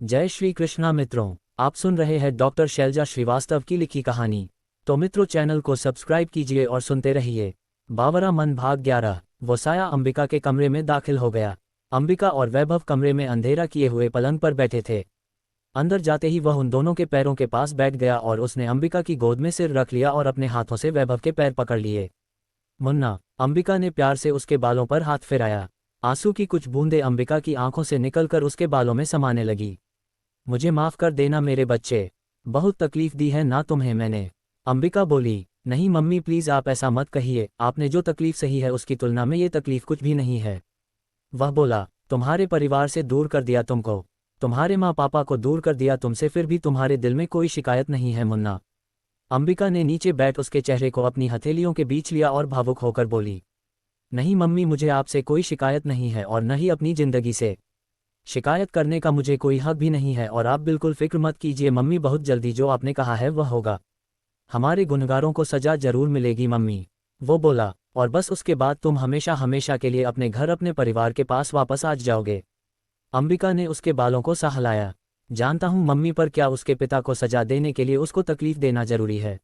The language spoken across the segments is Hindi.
जय श्री कृष्णा मित्रों, आप सुन रहे हैं डॉक्टर शैलजा श्रीवास्तव की लिखी कहानी। तो मित्रों, चैनल को सब्सक्राइब कीजिए और सुनते रहिए। बावरा मन भाग 11। वो साया अंबिका के कमरे में दाखिल हो गया। अंबिका और वैभव कमरे में अंधेरा किए हुए पलंग पर बैठे थे। अंदर जाते ही वह उन दोनों के पैरों के पास बैठ गया और उसने अंबिका की गोद में सिर रख लिया और अपने हाथों से वैभव के पैर पकड़ लिए। मुन्ना, अंबिका ने प्यार से उसके बालों पर हाथ फिराया। आंसू की कुछ बूंदें अंबिका की आंखों से निकलकर उसके बालों में समाने लगी। मुझे माफ कर देना मेरे बच्चे, बहुत तकलीफ दी है ना तुम्हें मैंने। अंबिका बोली। नहीं मम्मी प्लीज, आप ऐसा मत कहिए, आपने जो तकलीफ सही है उसकी तुलना में ये तकलीफ कुछ भी नहीं है। वह बोला, तुम्हारे परिवार से दूर कर दिया तुमको, तुम्हारे माँ पापा को दूर कर दिया तुमसे, फिर भी तुम्हारे दिल में कोई शिकायत नहीं है मुन्ना। अंबिका ने नीचे बैठ उसके चेहरे को अपनी हथेलियों के बीच लिया और भावुक होकर बोली, नहीं मम्मी, मुझे आपसे कोई शिकायत नहीं है और न ही अपनी जिंदगी से। शिकायत करने का मुझे कोई हक भी नहीं है और आप बिल्कुल फिक्र मत कीजिए मम्मी, बहुत जल्दी जो आपने कहा है वह होगा। हमारे गुनहगारों को सजा जरूर मिलेगी मम्मी। वो बोला, और बस उसके बाद तुम हमेशा हमेशा के लिए अपने घर अपने परिवार के पास वापस आ जाओगे। अंबिका ने उसके बालों को सहलाया। जानता हूँ मम्मी, पर क्या उसके पिता को सजा देने के लिए उसको तकलीफ देना जरूरी है?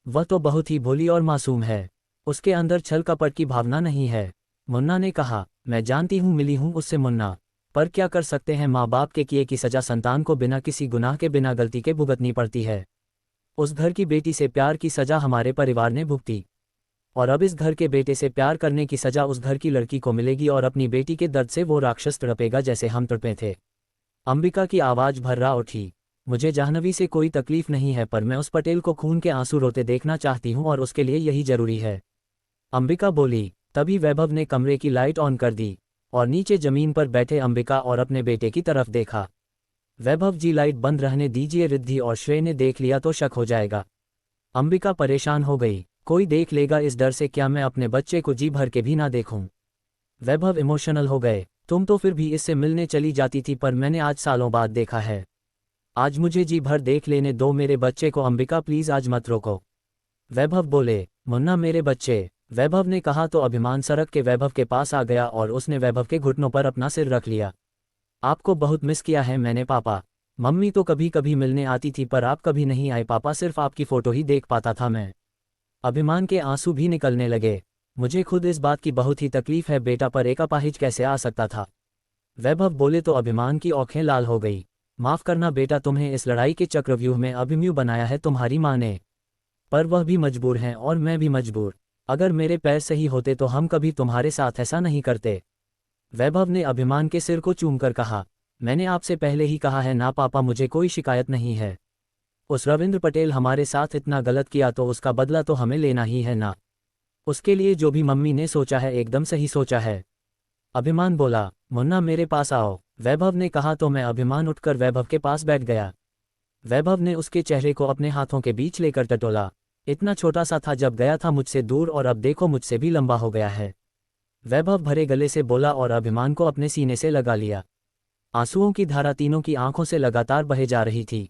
वह तो बहुत ही भोली और मासूम है, उसके अंदर छल कपट की भावना नहीं है। मुन्ना ने कहा, मैं जानती हूँ, मिली हूँ उससे मुन्ना, पर क्या कर सकते हैं, माँ बाप के किए की सजा संतान को बिना किसी गुनाह के बिना गलती के भुगतनी पड़ती है। उस घर की बेटी से प्यार की सजा हमारे परिवार ने भुगती, और अब इस घर के बेटे से प्यार करने की सजा उस घर की लड़की को मिलेगी और अपनी बेटी के दर्द से वो राक्षस तड़पेगा जैसे हम तड़पे थे। अंबिका की आवाज भर्रा उठी। मुझे जाह्नवी से कोई तकलीफ नहीं है, पर मैं उस पटेल को खून के आंसू रोते देखना चाहती हूँ और उसके लिए यही जरूरी है। अंबिका बोली। तभी वैभव ने कमरे की लाइट ऑन कर दी और नीचे जमीन पर बैठे अंबिका और अपने बेटे की तरफ देखा। वैभव जी, लाइट बंद रहने दीजिए, रिद्धि और श्रेय ने देख लिया तो शक हो जाएगा। अंबिका परेशान हो गई, कोई देख लेगा इस डर से क्या मैं अपने बच्चे को जी भर के भी ना देखूं। वैभव इमोशनल हो गए। तुम तो फिर भी इससे मिलने चली जाती थी, पर मैंने आज सालों बाद देखा है। आज मुझे जी भर देख लेने दो मेरे बच्चे को, अंबिका प्लीज आज मत रोको। वैभव बोले। मुन्ना मेरे बच्चे, वैभव ने कहा तो अभिमान सरक के वैभव के पास आ गया और उसने वैभव के घुटनों पर अपना सिर रख लिया। आपको बहुत मिस किया है मैंने पापा। मम्मी तो कभी कभी मिलने आती थी पर आप कभी नहीं आए पापा, सिर्फ आपकी फोटो ही देख पाता था मैं। अभिमान के आंसू भी निकलने लगे। मुझे खुद इस बात की बहुत ही तकलीफ है बेटा, पर एक अपाहिज कैसे आ सकता था? वैभव बोले तो अभिमान की आंखें लाल हो गई। माफ करना बेटा, तुम्हें इस लड़ाई के चक्रव्यूह में अभिमन्यु बनाया है तुम्हारी माँ ने, पर वह भी मजबूर हैं और मैं भी मजबूर। अगर मेरे पैर सही होते तो हम कभी तुम्हारे साथ ऐसा नहीं करते। वैभव ने अभिमान के सिर को चूमकर कहा, मैंने आपसे पहले ही कहा है ना पापा, मुझे कोई शिकायत नहीं है। उस रविंद्र पटेल हमारे साथ इतना गलत किया तो उसका बदला तो हमें लेना ही है ना। उसके लिए जो भी मम्मी ने सोचा है एकदम सही सोचा है। अभिमान बोला। मुन्ना मेरे पास आओ, वैभव ने कहा तो मैं अभिमान उठकर वैभव के पास बैठ गया। वैभव ने उसके चेहरे को अपने हाथों के बीच लेकर टटोला। इतना छोटा सा था जब गया था मुझसे दूर, और अब देखो मुझसे भी लंबा हो गया है। वैभव भरे गले से बोला और अभिमान को अपने सीने से लगा लिया। आंसुओं की धारा तीनों की आंखों से लगातार बहे जा रही थी।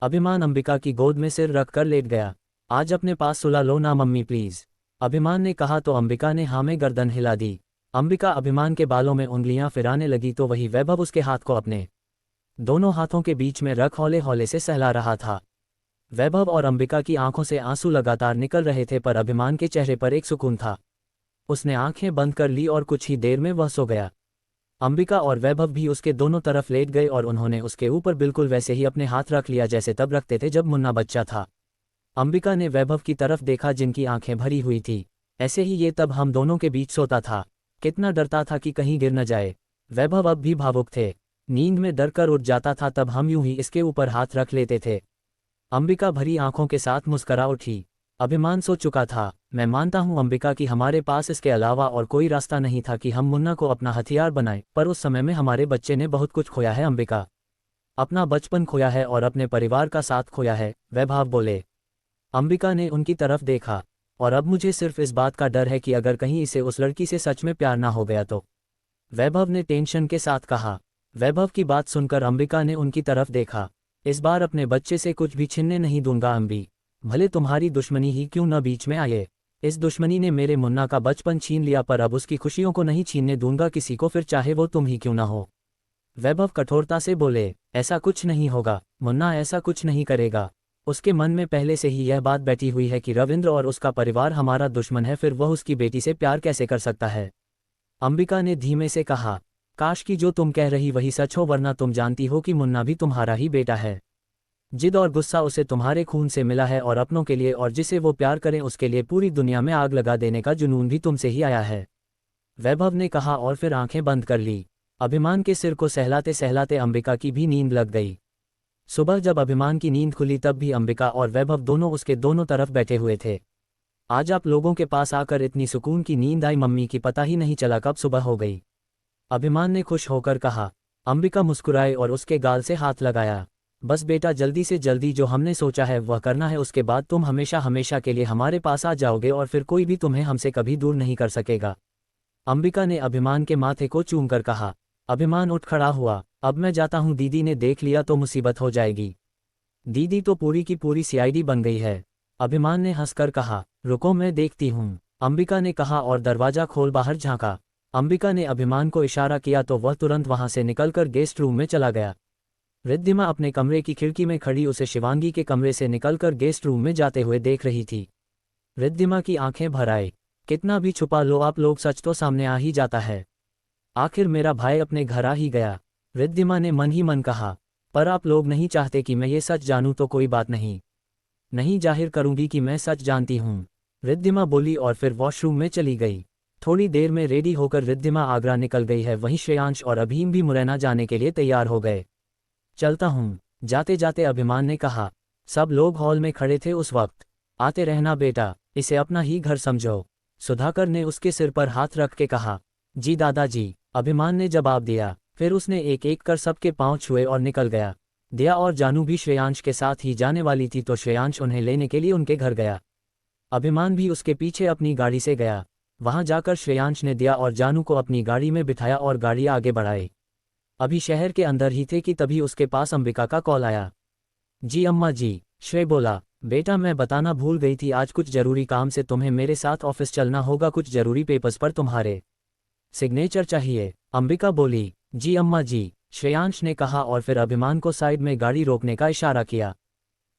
अभिमान अंबिका की गोद में सिर रख कर लेट गया। आज अपने पास सुला लो ना मम्मी प्लीज, अभिमान ने कहा तो अंबिका ने हाँ में गर्दन हिला दी। अंबिका अभिमान के बालों में उंगलियां फिराने लगी तो वही वैभव उसके हाथ को अपने दोनों हाथों के बीच में रख हौले हौले से सहला रहा था। वैभव और अंबिका की आंखों से आंसू लगातार निकल रहे थे, पर अभिमान के चेहरे पर एक सुकून था। उसने आंखें बंद कर ली और कुछ ही देर में वह सो गया। अंबिका और वैभव भी उसके दोनों तरफ लेट गए और उन्होंने उसके ऊपर बिल्कुल वैसे ही अपने हाथ रख लिया जैसे तब रखते थे जब मुन्ना बच्चा था। अंबिका ने वैभव की तरफ देखा जिनकी आंखें भरी हुई थी। ऐसे ही ये तब हम दोनों के बीच सोता था, कितना डरता था कि कहीं गिर न जाए। वैभव अब भी भावुक थे, नींद में डर कर उठ जाता था, तब हम यूं ही इसके ऊपर हाथ रख लेते थे। अंबिका भरी आंखों के साथ मुस्करा उठी। अभिमान सो चुका था। मैं मानता हूं अंबिका कि हमारे पास इसके अलावा और कोई रास्ता नहीं था कि हम मुन्ना को अपना हथियार बनाएं, पर उस समय में हमारे बच्चे ने बहुत कुछ खोया है अंबिका, अपना बचपन खोया है और अपने परिवार का साथ खोया है, वैभव बोले। अंबिका ने उनकी तरफ देखा। और अब मुझे सिर्फ इस बात का डर है कि अगर कहीं इसे उस लड़की से सच में प्यार ना हो गया तो, वैभव ने टेंशन के साथ कहा। वैभव की बात सुनकर अंबिका ने उनकी तरफ देखा। इस बार अपने बच्चे से कुछ भी छीनने नहीं दूंगा अंबी, भले तुम्हारी दुश्मनी ही क्यों न बीच में आए। इस दुश्मनी ने मेरे मुन्ना का बचपन छीन लिया, पर अब उसकी खुशियों को नहीं छीनने दूंगा किसी को, फिर चाहे वो तुम ही क्यों ना हो। वैभव कठोरता से बोले, ऐसा कुछ नहीं होगा, मुन्ना ऐसा कुछ नहीं करेगा। उसके मन में पहले से ही यह बात बैठी हुई है कि रविंद्र और उसका परिवार हमारा दुश्मन है, फिर वह उसकी बेटी से प्यार कैसे कर सकता है। अंबिका ने धीमे से कहा, काश कि जो तुम कह रही वही सच हो, वरना तुम जानती हो कि मुन्ना भी तुम्हारा ही बेटा है। जिद और गुस्सा उसे तुम्हारे खून से मिला है और अपनों के लिए और जिसे वो प्यार करें उसके लिए पूरी दुनिया में आग लगा देने का जुनून भी तुमसे ही आया है, वैभव ने कहा और फिर आंखें बंद कर ली। अभिमान के सिर को सहलाते सहलाते अंबिका की भी नींद लग गई। सुबह जब अभिमान की नींद खुली तब भी अंबिका और वैभव दोनों उसके दोनों तरफ बैठे हुए थे। आज आप लोगों के पास आकर इतनी सुकून की नींद आई मम्मी की, पता ही नहीं चला कब सुबह हो गई, अभिमान ने खुश होकर कहा। अंबिका मुस्कुराए और उसके गाल से हाथ लगाया। बस बेटा, जल्दी से जल्दी जो हमने सोचा है वह करना है, उसके बाद तुम हमेशा हमेशा के लिए हमारे पास आ जाओगे और फिर कोई भी तुम्हें हमसे कभी दूर नहीं कर सकेगा, अंबिका ने अभिमान के माथे को चूमकर कहा। अभिमान उठ खड़ा हुआ। अब मैं जाता हूँ, दीदी ने देख लिया तो मुसीबत हो जाएगी। दीदी तो पूरी की पूरी सीआईडी बन गई है, अभिमान ने हंसकर कहा। रुको मैं देखती हूँ, अंबिका ने कहा और दरवाजा खोल बाहर झांका। अंबिका ने अभिमान को इशारा किया तो वह तुरंत वहां से निकलकर गेस्ट रूम में चला गया। रिद्धिमा अपने कमरे की खिड़की में खड़ी उसे शिवांगी के कमरे से निकलकर गेस्ट रूम में जाते हुए देख रही थी। रिद्धिमा की आंखें भर आए। कितना भी छुपा लो आप लोग, सच तो सामने आ ही जाता है। आखिर मेरा भाई अपने घर आ ही गया, रिद्धिमा ने मन ही मन कहा। पर आप लोग नहीं चाहते कि मैं ये सच जानूं तो कोई बात नहीं, नहीं जाहिर करूंगी कि मैं सच जानती हूँ, रिद्धिमा बोली और फिर वॉशरूम में चली गई। थोड़ी देर में रेडी होकर रिद्धिमा आगरा निकल गई है। वहीं श्रेयांश और अभीम भी मुरैना जाने के लिए तैयार हो गए। चलता हूँ, जाते जाते अभिमान ने कहा। सब लोग हॉल में खड़े थे उस वक्त। आते रहना बेटा, इसे अपना ही घर समझो, सुधाकर ने उसके सिर पर हाथ रख के कहा। जी दादाजी, अभिमान ने जवाब दिया। फिर उसने एक एक कर सबके पांव छुए और निकल गया। दिया और जानू भी श्रेयांश के साथ ही जाने वाली थी तो श्रेयांश उन्हें लेने के लिए उनके घर गया। अभिमान भी उसके पीछे अपनी गाड़ी से गया। वहां जाकर श्रेयांश ने दिया और जानू को अपनी गाड़ी में बिठाया और गाड़ी आगे बढ़ाई। अभी शहर के अंदर ही थे कि तभी उसके पास अंबिका का कॉल आया। जी अम्मा जी, श्रेय बोला। बेटा मैं बताना भूल गई थी, आज कुछ जरूरी काम से तुम्हें मेरे साथ ऑफिस चलना होगा, कुछ जरूरी पेपर्स पर तुम्हारे सिग्नेचर चाहिए, अंबिका बोली। जी अम्मा जी, श्रेयांश ने कहा और फिर अभिमान को साइड में गाड़ी रोकने का इशारा किया।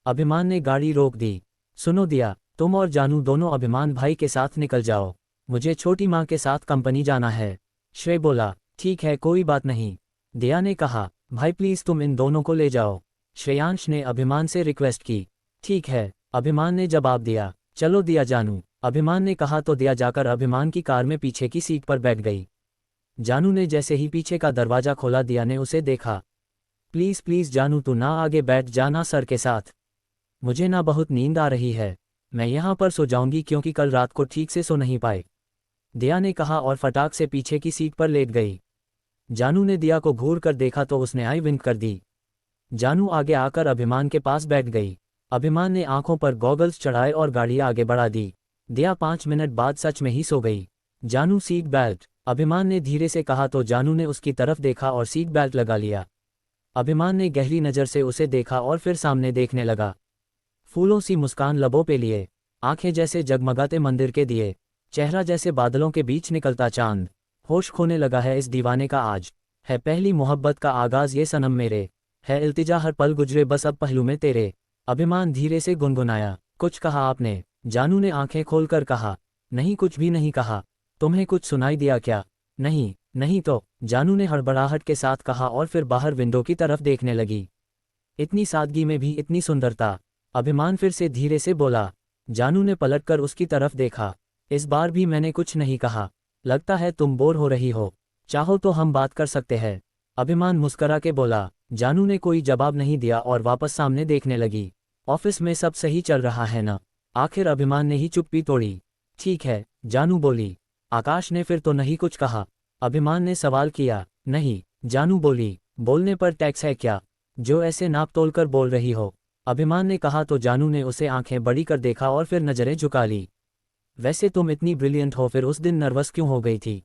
अभिमान ने गाड़ी रोक दी। सुनो दिया, तुम और जानू दोनों अभिमान भाई के साथ निकल जाओ, मुझे छोटी माँ के साथ कंपनी जाना है, श्रेय बोला। ठीक है कोई बात नहीं, दिया ने कहा। भाई प्लीज तुम इन दोनों को ले जाओ, श्रेयांश ने अभिमान से रिक्वेस्ट की। ठीक है, अभिमान ने जवाब दिया। चलो दिया जानू, अभिमान ने कहा तो दिया जाकर अभिमान की कार में पीछे की सीट पर बैठ गई। जानू ने जैसे ही पीछे का दरवाजा खोला दिया ने उसे देखा। प्लीज प्लीज जानू तू ना आगे बैठ जाना सर के साथ, मुझे ना बहुत नींद आ रही है, मैं यहाँ पर सो जाऊंगी क्योंकि कल रात को ठीक से सो नहीं पाए, दिया ने कहा और फटाक से पीछे की सीट पर लेट गई। जानू ने दिया को घूर कर देखा तो उसने आई विंक कर दी। जानू आगे आकर अभिमान के पास बैठ गई। अभिमान ने आंखों पर गॉगल्स चढ़ाए और गाड़ी आगे बढ़ा दी। दिया 5 मिनट बाद सच में ही सो गई। जानू सीट बेल्ट, अभिमान ने धीरे से कहा तो जानू ने उसकी तरफ देखा और सीट बेल्ट लगा लिया। अभिमान ने गहरी नज़र से उसे देखा और फिर सामने देखने लगा। फूलों सी मुस्कान लबों पे लिए, आंखें जैसे जगमगाते मंदिर के दिए, चेहरा जैसे बादलों के बीच निकलता चांद। होश खोने लगा है इस दीवाने का आज, है पहली मोहब्बत का आगाज ये सनम मेरे, है इल्तिजा हर पल गुजरे बस अब पहलू में तेरे। अभिमान धीरे से गुनगुनाया। कुछ कहा आपने? जानू ने आंखें खोलकर कहा। नहीं कुछ भी नहीं कहा, तुम्हें कुछ सुनाई दिया क्या? नहीं, नहीं तो, जानू ने हड़बड़ाहट के साथ कहा और फिर बाहर विंडो की तरफ देखने लगी। इतनी सादगी में भी इतनी सुंदरता, अभिमान फिर से धीरे से बोला। जानू ने पलटकर उसकी तरफ देखा। इस बार भी मैंने कुछ नहीं कहा, लगता है तुम बोर हो रही हो, चाहो तो हम बात कर सकते हैं, अभिमान मुस्करा के बोला। जानू ने कोई जवाब नहीं दिया और वापस सामने देखने लगी। ऑफिस में सब सही चल रहा है ना? आखिर अभिमान ने ही चुप्पी तोड़ी। ठीक है, जानू बोली। आकाश ने फिर तो नहीं कुछ कहा? अभिमान ने सवाल किया। नहीं, जानू बोली। बोलने पर टैक्स है क्या, जो ऐसे नाप तोल कर बोल रही हो? अभिमान ने कहा तो जानू ने उसे आंखें बड़ी कर देखा और फिर नजरें झुका ली। वैसे तुम इतनी ब्रिलियंट हो, फिर उस दिन नर्वस क्यों हो गई थी?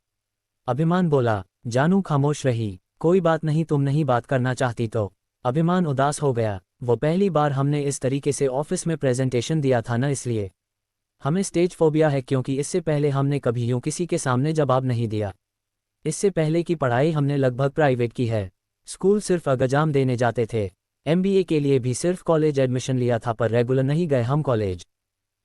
अभिमान बोला। जानू खामोश रही। कोई बात नहीं, तुम नहीं बात करना चाहती तो? अभिमान उदास हो गया। वो पहली बार हमने इस तरीके से ऑफिस में प्रेजेंटेशन दिया था ना, इसलिए हमें स्टेज फोबिया है, क्योंकि इससे पहले हमने कभी यूं किसी के सामने जवाब नहीं दिया। इससे पहले की पढ़ाई हमने लगभग प्राइवेट की है, स्कूल सिर्फ एग्जाम देने जाते थे। एमबीए के लिए भी सिर्फ कॉलेज एडमिशन लिया था, पर रेगुलर नहीं गए हम कॉलेज।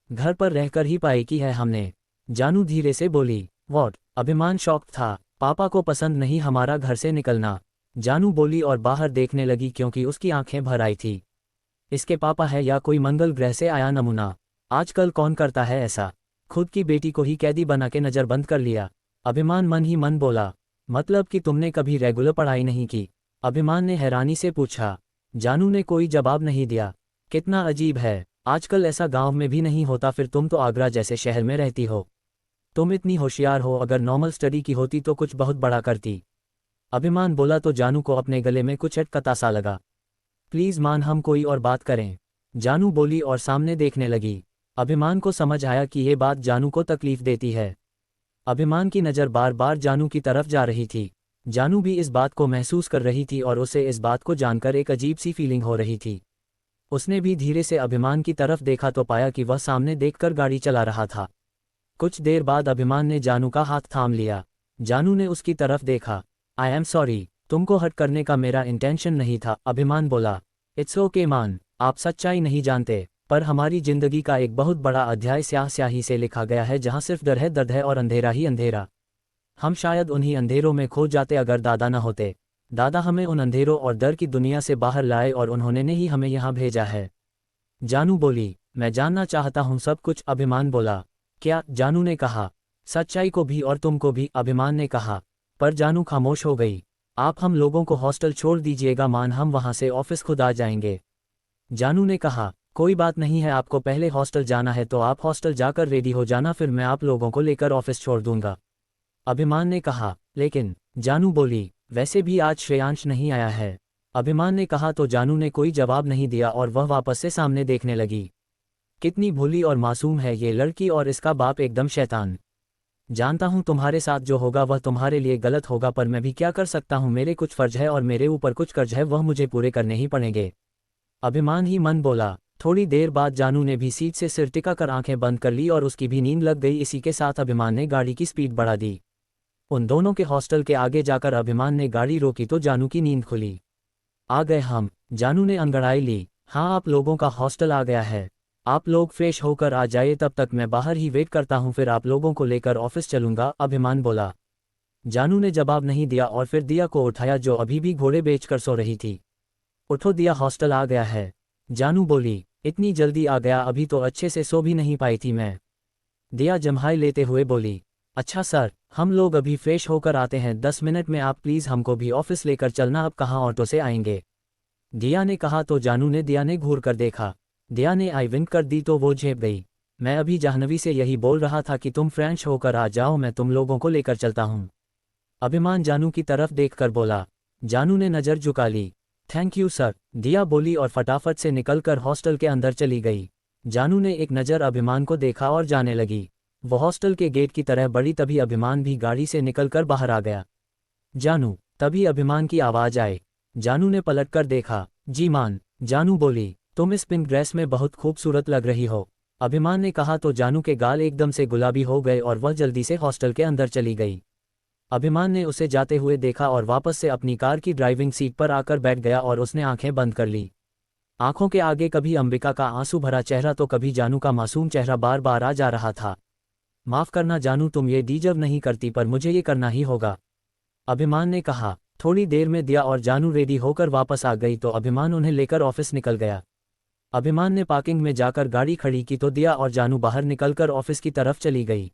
घर पर रहकर ही पढ़ाई की है हमने। जानू धीरे से बोली। व्हाट? अभिमान शॉक था। पापा को पसंद नहीं हमारा घर से निकलना, जानू बोली और बाहर देखने लगी क्योंकि उसकी आंखें भर आई थी। इसके पापा है या कोई मंगल ग्रह से आया नमूना? आजकल कौन करता है ऐसा? खुद की बेटी को ही कैदी बना के नज़रबंद कर लिया। अभिमान मन ही मन बोला। मतलब कि तुमने कभी रेगुलर पढ़ाई नहीं की? अभिमान ने हैरानी से पूछा। जानू ने कोई जवाब नहीं दिया। कितना अजीब है, आजकल ऐसा गांव में भी नहीं होता। फिर तुम तो आगरा जैसे शहर में रहती हो। तुम इतनी होशियार हो, अगर नॉर्मल स्टडी की होती तो कुछ बहुत बड़ा करती। अभिमान बोला तो जानू को अपने गले में कुछ अटकता सा लगा। प्लीज़ मान, हम कोई और बात करें, जानू बोली और सामने देखने लगी। अभिमान को समझ आया कि ये बात जानू को तकलीफ देती है। अभिमान की नज़र बार बार जानू की तरफ जा रही थी। जानू भी इस बात को महसूस कर रही थी और उसे इस बात को जानकर एक अजीब सी फीलिंग हो रही थी। उसने भी धीरे से अभिमान की तरफ देखा तो पाया कि वह सामने देखकर गाड़ी चला रहा था। कुछ देर बाद अभिमान ने जानू का हाथ थाम लिया। जानू ने उसकी तरफ देखा। आई एम सॉरी, तुमको हर्ट करने का मेरा इंटेंशन नहीं था, अभिमान बोला। इट्स ओके मान, आप सच्चाई नहीं जानते, पर हमारी जिंदगी का एक बहुत बड़ा अध्याय स्याह स्याही से लिखा गया है, जहाँ सिर्फ डर है, दर्द है और अंधेरा ही अंधेरा। हम शायद उन्हीं अंधेरों में खो जाते अगर दादा न होते। दादा हमें उन अंधेरों और डर की दुनिया से बाहर लाए और उन्होंने ने ही हमें यहाँ भेजा है। जानू बोली। मैं जानना चाहता हूँ सब कुछ, अभिमान बोला। क्या? जानू ने कहा। सच्चाई को भी और तुमको भी, अभिमान ने कहा। पर जानू खामोश हो गई। आप हम लोगों को हॉस्टल छोड़ दीजिएगा मान, हम वहाँ से ऑफिस खुद आ जाएंगे, जानू ने कहा। कोई बात नहीं है, आपको पहले हॉस्टल जाना है तो आप हॉस्टल जाकर रेडी हो जाना, फिर मैं आप लोगों को लेकर ऑफिस छोड़ दूंगा, अभिमान ने कहा। लेकिन, जानू बोली, वैसे भी आज श्रेयांश नहीं आया है, अभिमान ने कहा तो जानू ने कोई जवाब नहीं दिया और वह वापस से सामने देखने लगी। कितनी भोली और मासूम है ये लड़की और इसका बाप एकदम शैतान। जानता हूँ तुम्हारे साथ जो होगा वह तुम्हारे लिए गलत होगा, पर मैं भी क्या कर सकता हूँ, मेरे कुछ फर्ज है और मेरे ऊपर कुछ कर्ज है, वह मुझे पूरे करने ही पड़ेंगे, अभिमान ही मन बोला। थोड़ी देर बाद जानू ने भी सीट से सिर टिकाकर आंखें बंद कर ली और उसकी भी नींद लग गई। इसी के साथ अभिमान ने गाड़ी की स्पीड बढ़ा दी। उन दोनों के हॉस्टल के आगे जाकर अभिमान ने गाड़ी रोकी तो जानू की नींद खुली। आ गए हम, जानू ने अंगड़ाई ली। हाँ, आप लोगों का हॉस्टल आ गया है, आप लोग फ्रेश होकर आ जाइए, तब तक मैं बाहर ही वेट करता हूँ, फिर आप लोगों को लेकर ऑफिस चलूंगा, अभिमान बोला। जानू ने जवाब नहीं दिया और फिर दिया को उठाया जो अभी भी घोड़े बेचकर सो रही थी। उठो दिया, हॉस्टल आ गया है, जानू बोली। इतनी जल्दी आ गया, अभी तो अच्छे से सो भी नहीं पाई थी मैं, दिया जम्हाई लेते हुए बोली। अच्छा सर, हम लोग अभी फ्रेश होकर आते हैं, 10 मिनट में आप प्लीज़ हमको भी ऑफिस लेकर चलना, अब कहाँ ऑटो से आएंगे, दिया ने कहा तो जानू ने दिया ने घूर कर देखा। दिया ने आई विंक कर दी तो वो झेप गई। मैं अभी जाह्नवी से यही बोल रहा था कि तुम फ्रेश होकर आ जाओ, मैं तुम लोगों को लेकर चलता हूँ, अभिमान जानू की तरफ देखकर बोला। जानू ने नज़र झुका ली। थैंक यू सर, दिया बोली और फटाफट से निकलकर हॉस्टल के अंदर चली गई। जानू ने एक नज़र अभिमान को देखा और जाने लगी। वो हॉस्टल के गेट की तरह बढ़ी, तभी अभिमान भी गाड़ी से निकलकर बाहर आ गया। जानू, तभी अभिमान की आवाज़ आई। जानू ने पलटकर देखा। जी मान, जानू बोली। तुम इस पिंक ड्रेस में बहुत खूबसूरत लग रही हो, अभिमान ने कहा तो जानू के गाल एकदम से गुलाबी हो गए और वह जल्दी से हॉस्टल के अंदर चली गई। अभिमान ने उसे जाते हुए देखा और वापस से अपनी कार की ड्राइविंग सीट पर आकर बैठ गया और उसने आंखें बंद कर ली। आंखों के आगे कभी अंबिका का आंसू भरा चेहरा तो कभी जानू का मासूम चेहरा बार बार आ जा रहा था। माफ़ करना जानू, तुम ये डिजर्व नहीं करती, पर मुझे ये करना ही होगा, अभिमान ने कहा। थोड़ी देर में दिया और जानू रेडी होकर वापस आ गई तो अभिमान उन्हें लेकर ऑफिस निकल गया। अभिमान ने पार्किंग में जाकर गाड़ी खड़ी की तो दिया और जानू बाहर निकलकर ऑफिस की तरफ चली गई।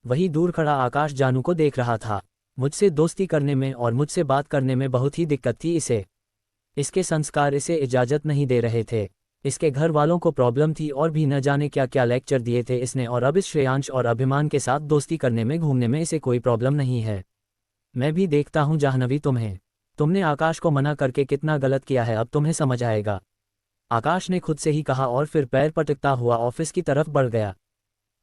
वही दूर खड़ा आकाश जानू को देख रहा था। मुझसे दोस्ती करने में और मुझसे बात करने में बहुत ही दिक्कत थी इसे। इसके संस्कार इसे इजाज़त नहीं दे रहे थे। इसके घर वालों को प्रॉब्लम थी और भी न जाने क्या क्या लेक्चर दिए थे इसने, और अब इस श्रेयांश और अभिमान के साथ दोस्ती करने में घूमने में इसे कोई प्रॉब्लम नहीं है। मैं भी देखता हूँ जाह्नवी तुम्हें, तुमने आकाश को मना करके कितना गलत किया है, अब तुम्हें समझ आएगा, आकाश ने खुद से ही कहा और फिर पैर पटकता हुआ ऑफिस की तरफ बढ़ गया।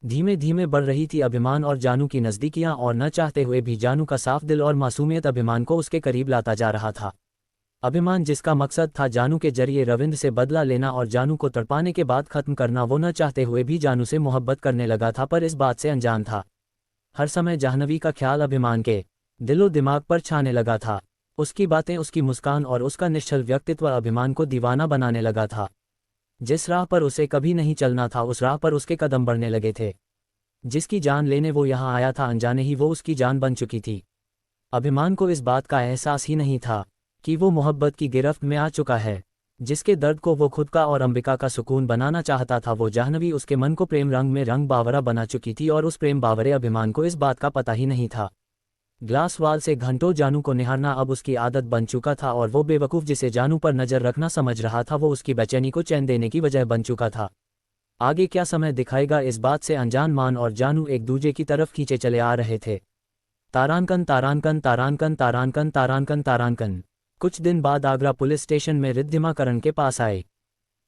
धीमे धीमे बढ़ रही थी अभिमान और जानू की नज़दीकियां और न चाहते हुए भी जानू का साफ दिल और मासूमियत अभिमान को उसके करीब लाता जा रहा था। अभिमान जिसका मकसद था जानू के जरिए रविंद्र से बदला लेना और जानू को तड़पाने के बाद ख़त्म करना, वो न चाहते हुए भी जानू से मोहब्बत करने लगा था, पर इस बात से अनजान था। हर समय जाह्नवी का ख्याल अभिमान के दिलो दिमाग पर छाने लगा था। उसकी बातें, उसकी मुस्कान और उसका निश्चल व्यक्तित्व अभिमान को दीवाना बनाने लगा था। जिस राह पर उसे कभी नहीं चलना था उस राह पर उसके कदम बढ़ने लगे थे। जिसकी जान लेने वो यहाँ आया था अनजाने ही वो उसकी जान बन चुकी थी। अभिमान को इस बात का एहसास ही नहीं था कि वो मोहब्बत की गिरफ्त में आ चुका है। जिसके दर्द को वो खुद का और अंबिका का सुकून बनाना चाहता था, वो जाह्नवी उसके मन को प्रेम रंग में रंग बावरा बना चुकी थी और उस प्रेम बावरे अभिमान को इस बात का पता ही नहीं था। ग्लास वाल से घंटों जानू को निहारना अब उसकी आदत बन चुका था और वो बेवकूफ़ जिसे जानू पर नज़र रखना समझ रहा था वो उसकी बेचैनी को चैन देने की वजह बन चुका था। आगे क्या समय दिखाएगा इस बात से अनजान मान और जानू एक दूजे की तरफ खींचे चले आ रहे थे। तारानकन तारानकन तारानकन तारानकन तारानकन तारानकन। कुछ दिन बाद आगरा पुलिस स्टेशन में रिद्धिमा करण के पास आए।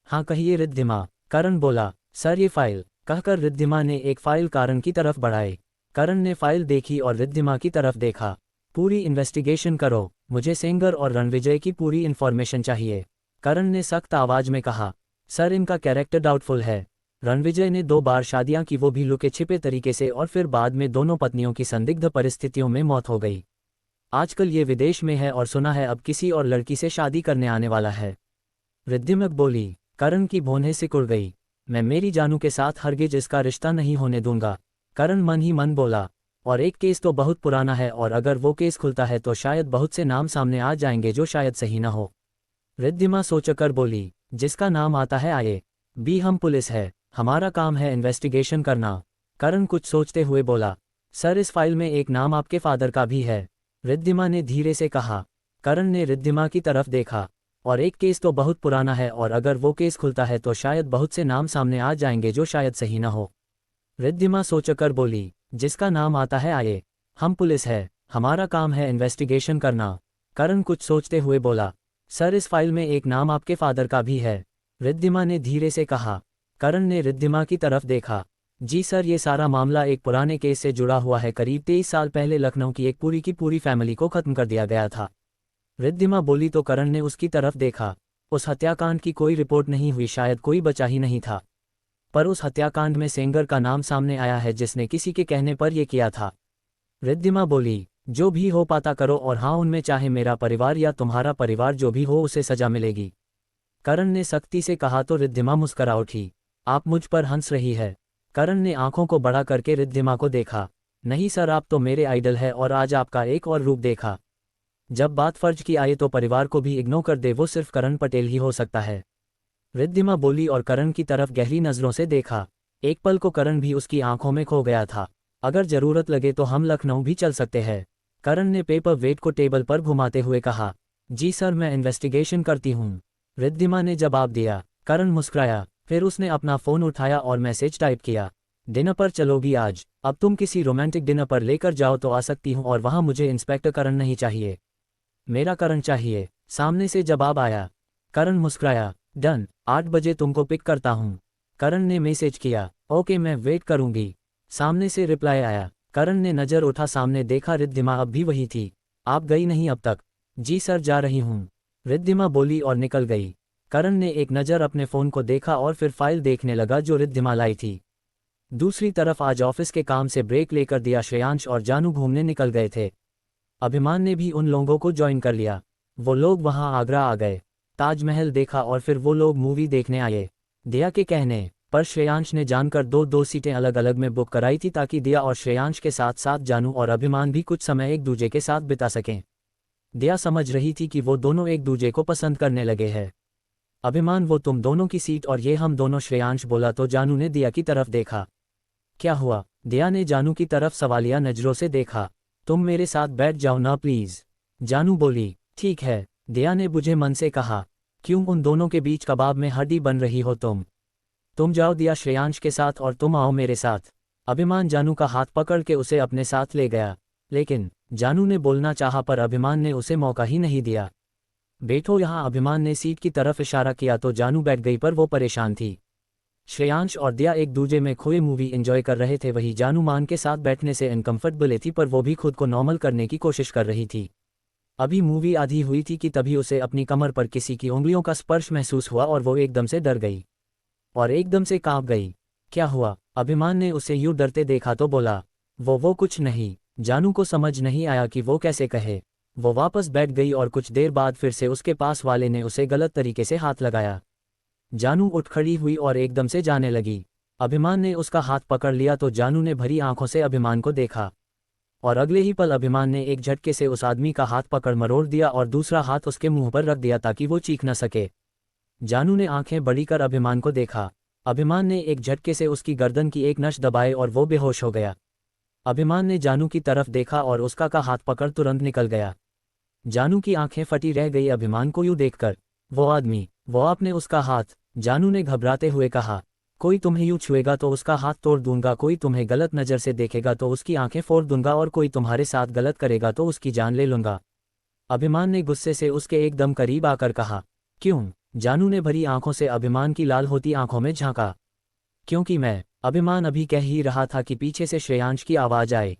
हाँ कहिए रिद्धिमा, करण बोला। सर ये फाइल, कहकर रिद्धिमा ने एक फाइल करण की तरफ बढ़ाई। करण ने फाइल देखी और रिद्धिमा की तरफ देखा। पूरी इन्वेस्टिगेशन करो, मुझे सेंगर और रणविजय की पूरी इन्फॉर्मेशन चाहिए, करण ने सख्त आवाज में कहा। सर इनका कैरेक्टर डाउटफुल है। रणविजय ने 2 बार शादियां की, वो भी लुके छिपे तरीके से, और फिर बाद में दोनों पत्नियों की संदिग्ध परिस्थितियों में मौत हो गई। आजकल ये विदेश में है और सुना है अब किसी और लड़की से शादी करने आने वाला है। रिद्धिमा बोली। करण की भौहें सिकुड़ गई। मैं मेरी जानू के साथ हरगिज इसका रिश्ता नहीं होने दूंगा, करण मन ही मन बोला। और एक केस तो बहुत पुराना है और अगर वो केस खुलता है तो शायद बहुत से नाम सामने आ जाएंगे जो शायद सही न हो। रिद्धिमा सोचकर बोली। जिसका नाम आता है आए। भी हम पुलिस है, हमारा काम है इन्वेस्टिगेशन करना, करण कुछ सोचते हुए बोला। सर इस फाइल में एक नाम आपके फादर का भी है, रिद्धिमा ने धीरे से कहा। करण ने रिद्धिमा की तरफ देखा। और एक केस तो बहुत पुराना है और अगर वो केस खुलता है तो शायद बहुत से नाम सामने आ जाएंगे जो शायद सही न हो। रिद्धिमा सोचकर बोली। जिसका नाम आता है आए। हम पुलिस है, हमारा काम है इन्वेस्टिगेशन करना, करण कुछ सोचते हुए बोला। सर इस फाइल में एक नाम आपके फादर का भी है, रिद्धिमा ने धीरे से कहा। करण ने रिद्धिमा की तरफ देखा। जी सर, ये सारा मामला एक पुराने केस से जुड़ा हुआ है। करीब 23 साल पहले लखनऊ की एक पूरी फैमिली को खत्म कर दिया गया था, रिद्धिमा बोली। तो करण ने उसकी तरफ देखा। उस हत्याकांड की कोई रिपोर्ट नहीं हुई, शायद कोई बचा ही नहीं था। पर उस हत्याकांड में सेंगर का नाम सामने आया है जिसने किसी के कहने पर यह किया था, रिद्धिमा बोली। जो भी हो पता करो और हाँ, उनमें चाहे मेरा परिवार या तुम्हारा परिवार जो भी हो उसे सजा मिलेगी, करण ने सख्ती से कहा। तो रिद्धिमा मुस्करा उठी। आप मुझ पर हंस रही है, करण ने आंखों को बड़ा करके रिद्धिमा को देखा। नहीं सर, आप तो मेरे आइडल है और आज आपका एक और रूप देखा। जब बात फर्ज की आए तो परिवार को भी इग्नोर कर दे, वो सिर्फ करण पटेल ही हो सकता है, रिद्धिमा बोली और करण की तरफ गहरी नजरों से देखा। एक पल को करण भी उसकी आंखों में खो गया था। अगर जरूरत लगे तो हम लखनऊ भी चल सकते हैं, करण ने पेपर वेट को टेबल पर घुमाते हुए कहा। जी सर, मैं इन्वेस्टिगेशन करती हूँ, रिद्धिमा ने जवाब दिया। करण मुस्कुराया, फिर उसने अपना फ़ोन उठाया और मैसेज टाइप किया। डिनर पर चलोगी आज? अब तुम किसी रोमांटिक डिनर पर लेकर जाओ तो आ सकती हूँ और वहाँ मुझे इंस्पेक्टर करण नहीं चाहिए, मेरा करण चाहिए, सामने से जवाब आया। करण मुस्कुराया। डन, 8 बजे तुमको पिक करता हूँ, करण ने मैसेज किया। ओके, मैं वेट करूँगी, सामने से रिप्लाई आया। करण ने नज़र उठा, सामने देखा, रिद्धिमा अब भी वही थी। आप गई नहीं अब तक? जी सर, जा रही हूँ, रिद्धिमा बोली और निकल गई। करण ने एक नज़र अपने फ़ोन को देखा और फिर फाइल देखने लगा जो रिद्धिमा लाई थी। दूसरी तरफ आज ऑफिस के काम से ब्रेक लेकर दिया, श्रेयांश और जानू घूमने निकल गए थे। अभिमान ने भी उन लोगों को ज्वाइन कर लिया। वो लोग वहां आगरा आ गए, ताजमहल देखा और फिर वो लोग मूवी देखने आए। दिया के कहने पर श्रेयांश ने जानकर दो सीटें अलग अलग में बुक कराई थी ताकि दिया और श्रेयांश के साथ साथ जानू और अभिमान भी कुछ समय एक दूजे के साथ बिता सकें। दिया समझ रही थी कि वो दोनों एक दूजे को पसंद करने लगे हैं। अभिमान, वो तुम दोनों की सीट और ये हम दोनों, श्रेयांश बोला तो जानू ने दिया की तरफ देखा। क्या हुआ? दिया ने जानू की तरफ सवालिया नजरों से देखा। तुम मेरे साथ बैठ जाओ ना प्लीज, जानू बोली। ठीक है, दिया ने बुझे मन से कहा। क्यों, उन दोनों के बीच कबाब में हड्डी बन रही हो तुम जाओ दिया श्रेयांश के साथ और तुम आओ मेरे साथ। अभिमान जानू का हाथ पकड़ के उसे अपने साथ ले गया, लेकिन जानू ने बोलना चाहा पर अभिमान ने उसे मौका ही नहीं दिया। बैठो यहाँ, अभिमान ने सीट की तरफ इशारा किया तो जानू बैठ गई, पर वो परेशान थी। श्रेयांश और दिया एक दूजे में खोए मूवी एंजॉय कर रहे थे, वही जानू मान के साथ बैठने से अनकंफर्टेबल थी, पर वो भी खुद को नॉर्मल करने की कोशिश कर रही थी। अभी मूवी आधी हुई थी कि तभी उसे अपनी कमर पर किसी की उंगलियों का स्पर्श महसूस हुआ और वो एकदम से डर गई और एकदम से कांप गई। क्या हुआ? अभिमान ने उसे यूं डरते देखा तो बोला। वो कुछ नहीं, जानू को समझ नहीं आया कि वो कैसे कहे। वो वापस बैठ गई और कुछ देर बाद फिर से उसके पास वाले ने उसे गलत तरीके से हाथ लगाया। जानू उठ खड़ी हुई और एकदम से जाने लगी। अभिमान ने उसका हाथ पकड़ लिया तो जानू ने भरी आंखों से अभिमान को देखा, और अगले ही पल अभिमान ने एक झटके से उस आदमी का हाथ पकड़ मरोड़ दिया और दूसरा हाथ उसके मुंह पर रख दिया ताकि वो चीख न सके। जानू ने आंखें बड़ी कर अभिमान को देखा। अभिमान ने एक झटके से उसकी गर्दन की एक नस दबाई और वो बेहोश हो गया। अभिमान ने जानू की तरफ देखा और उसका का हाथ पकड़ तुरंत निकल गया। जानू की आंखें फटी रह गई अभिमान को यूं देखकर। वो आदमी, वो आपने उसका हाथ? जानू ने घबराते हुए कहा। कोई तुम्हें यूं छुएगा तो उसका हाथ तोड़ दूंगा, कोई तुम्हें गलत नज़र से देखेगा तो उसकी आंखें फोड़ दूंगा, और कोई तुम्हारे साथ गलत करेगा तो उसकी जान ले लूंगा। अभिमान ने गुस्से से उसके एकदम करीब आकर कहा। क्यों? जानू ने भरी आंखों से अभिमान की लाल होती आंखों में झांका। क्योंकि मैं, अभिमान अभी कह ही रहा था कि पीछे से श्रेयांश की आवाज आए।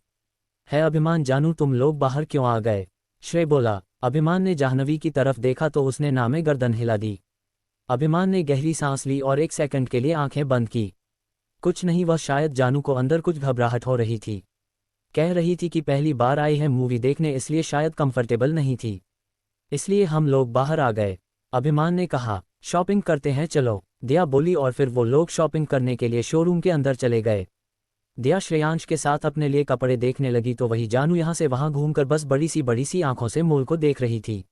है अभिमान, जानू तुम लोग बाहर क्यों आ गए? श्रेय बोला। अभिमान ने जाह्नवी की तरफ देखा तो उसने नामे गर्दन हिला दी। अभिमान ने गहरी सांस ली और एक सेकंड के लिए आंखें बंद की। कुछ नहीं, वह शायद जानू को अंदर कुछ घबराहट हो रही थी। कह रही थी कि पहली बार आई है मूवी देखने, इसलिए शायद कंफर्टेबल नहीं थी, इसलिए हम लोग बाहर आ गए। अभिमान ने कहा। शॉपिंग करते हैं चलो, दिया बोली, और फिर वो लोग शॉपिंग करने के लिए शोरूम के अंदर चले गए। दिया श्रेयांश के साथ अपने लिए कपड़े देखने लगी तो वही जानू यहाँ से वहाँ घूमकर बस बड़ी सी आंखों से मूल को देख रही थी।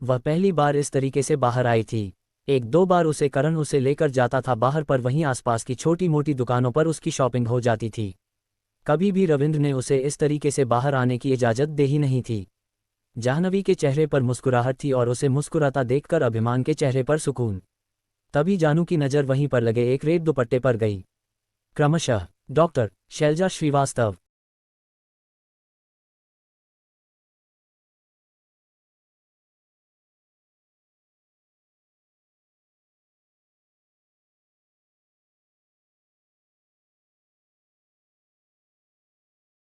वह पहली बार इस तरीके से बाहर आई थी। एक दो बार उसे करण उसे लेकर जाता था बाहर, पर वहीं आसपास की छोटी मोटी दुकानों पर उसकी शॉपिंग हो जाती थी। कभी भी रविंद्र ने उसे इस तरीके से बाहर आने की इजाज़त दे ही नहीं थी। जाह्नवी के चेहरे पर मुस्कुराहट थी और उसे मुस्कुराता देखकर अभिमान के चेहरे पर सुकून। तभी जानू की नज़र वहीं पर लगे एक रेड दुपट्टे पर गई। क्रमशः डॉक्टर शैलजा श्रीवास्तव।